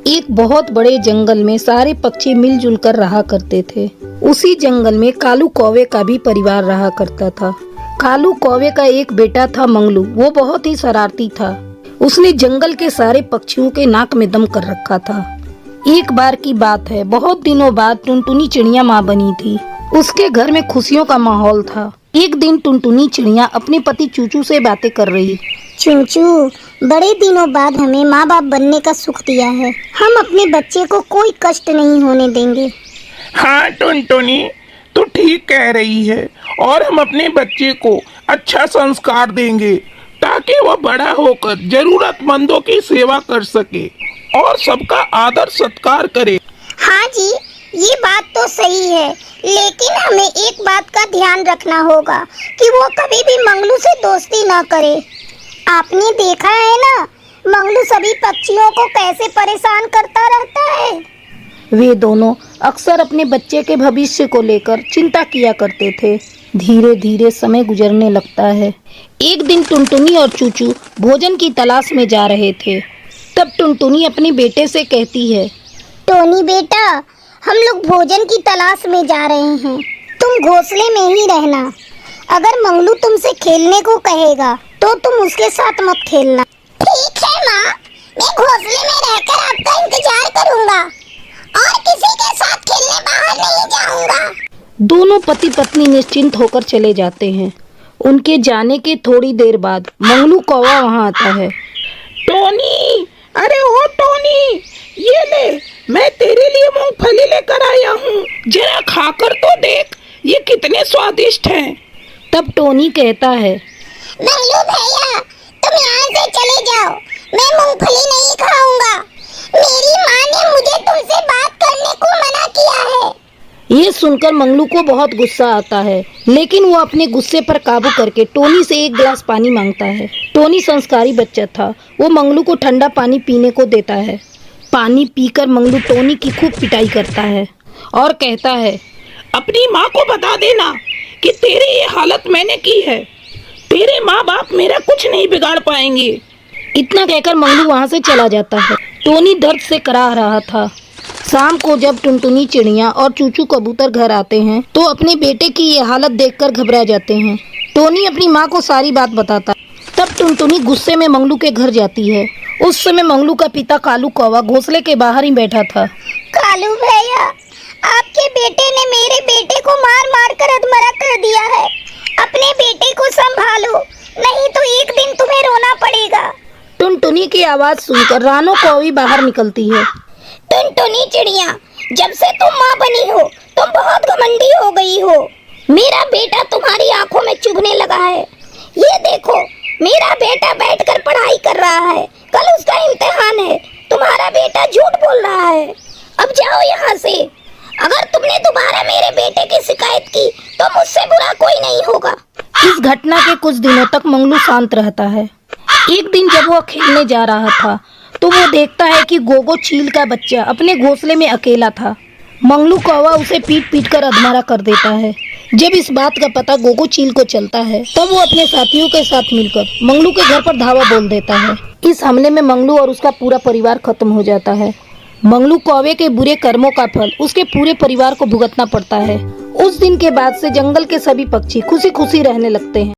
एक बहुत बड़े जंगल में सारे पक्षी मिलजुल कर रहा करते थे। उसी जंगल में कालू कौवे का भी परिवार रहा करता था। कालू कौवे का एक बेटा था मंगलू। वो बहुत ही शरारती था। उसने जंगल के सारे पक्षियों के नाक में दम कर रखा था। एक बार की बात है, बहुत दिनों बाद टुनटुनी चिड़िया माँ बनी थी। उसके घर में खुशियों का माहौल था। एक दिन टुनटुनी चिड़िया अपने पति चूचू से बातें कर रही। चूचू, बड़े दिनों बाद हमें माँ बाप बनने का सुख दिया है। हम अपने बच्चे को कोई कष्ट नहीं होने देंगे। हाँ टुनटुनी, तू ठीक कह रही है। और हम अपने बच्चे को अच्छा संस्कार देंगे ताकि वह बड़ा होकर जरूरतमंदों की सेवा कर सके और सबका आदर सत्कार करे। हाँ जी, ये बात तो सही है, लेकिन हमें एक बात का ध्यान रखना होगा कि वो कभी भी मंगलू से दोस्ती ना करे। आपने देखा है ना, मंगलू सभी पक्षियों को कैसे परेशान करता रहता है। वे दोनों अक्सर अपने बच्चे के भविष्य को लेकर चिंता किया करते थे। धीरे धीरे समय गुजरने लगता है। एक दिन टुनटुनी और चूचू भोजन की तलाश में जा रहे थे। तब टुनटुनी अपने बेटे से कहती है, टोनी बेटा, हम लोग भोजन की तलाश में जा रहे हैं। तुम घोंसले में ही रहना। अगर मंगलू तुमसे खेलने को कहेगा तो तुम उसके साथ मत खेलना। ठीक है माँ, मैं घोंसले में रहकर आपका इंतजार करूंगा और किसी के साथ खेलने बाहर नहीं जाऊंगा। दोनों पति पत्नी निश्चिंत होकर चले जाते हैं। उनके जाने के थोड़ी देर बाद मंगलू कौवा वहाँ आता है। टोनी, अरे ओ टोनी, ये ले, मैं तेरे लिए मूंगफली लेकर आया हूँ। जरा खाकर तो देख, ये कितने स्वादिष्ट हैं। तब टोनी कहता है, मंगलू भैया, तुम यहाँ से चले जाओ, मैं मूंगफली नहीं खाऊंगा। मेरी माँ ने मुझे तुमसे बात करने को मना किया है। ये सुनकर मंगलू को बहुत गुस्सा आता है, लेकिन वो अपने गुस्से पर काबू करके टोनी से एक गिलास पानी मांगता है। टोनी संस्कारी बच्चा था। वो मंगलू को ठंडा पानी पीने को देता है। पानी पीकर मंगलू टोनी की खूब पिटाई करता है और कहता है, अपनी माँ को बता देना कि तेरी ये हालत मैंने की है। तेरे माँ बाप मेरा कुछ नहीं बिगाड़ पाएंगे। इतना कहकर मंगलू वहाँ से चला जाता है। टोनी दर्द से कराह रहा था। शाम को जब टुनटुनी चिड़िया और चूचू कबूतर घर आते हैं तो अपने बेटे की ये हालत देखकर घबरा जाते हैं। टोनी अपनी माँ को सारी बात बताता। तब टुनटुनी गुस्से में मंगलू के घर जाती है। उस समय मंगलू का पिता कालू कौवा घोंसले के बाहर ही बैठा था। कालू भैया, आपके बेटे ने मेरे बेटे को मार मार कर अधमरा कर दिया है। अपने बेटे को संभालो, नहीं तो एक दिन तुम्हें रोना पड़ेगा। टुनटुनी की आवाज सुनकर रानो कौवी बाहर निकलती है। टुनटुनी चिड़िया, जब से तुम माँ बनी हो तुम बहुत घमंडी हो गई हो। मेरा बेटा तुम्हारी आंखों में चुभने लगा है। ये देखो, मेरा बेटा बैठकर पढ़ाई कर रहा है। कल उसका इम्तिहान है। तुम्हारा बेटा झूठ बोल रहा है। अब जाओ यहाँ से। अगर तुमने दोबारा मेरे बेटे की शिकायत की तो मुझसे बुरा कोई नहीं होगा। इस घटना के कुछ दिनों तक मंगलू शांत रहता है। एक दिन जब वह खेलने जा रहा था तो वो देखता है कि गोगो चील का बच्चा अपने घोंसले में अकेला था। मंगलू कौवा उसे पीट पीट कर अधमरा कर देता है। जब इस बात का पता गोगो चील को चलता है तब वो अपने साथियों के साथ मिलकर मंगलू के घर पर धावा बोल देता है। इस हमले में मंगलू और उसका पूरा परिवार खत्म हो जाता है। मंगलू कौवे के बुरे कर्मों का फल उसके पूरे परिवार को भुगतना पड़ता है। उस दिन के बाद से जंगल के सभी पक्षी खुशी खुशी रहने लगते हैं।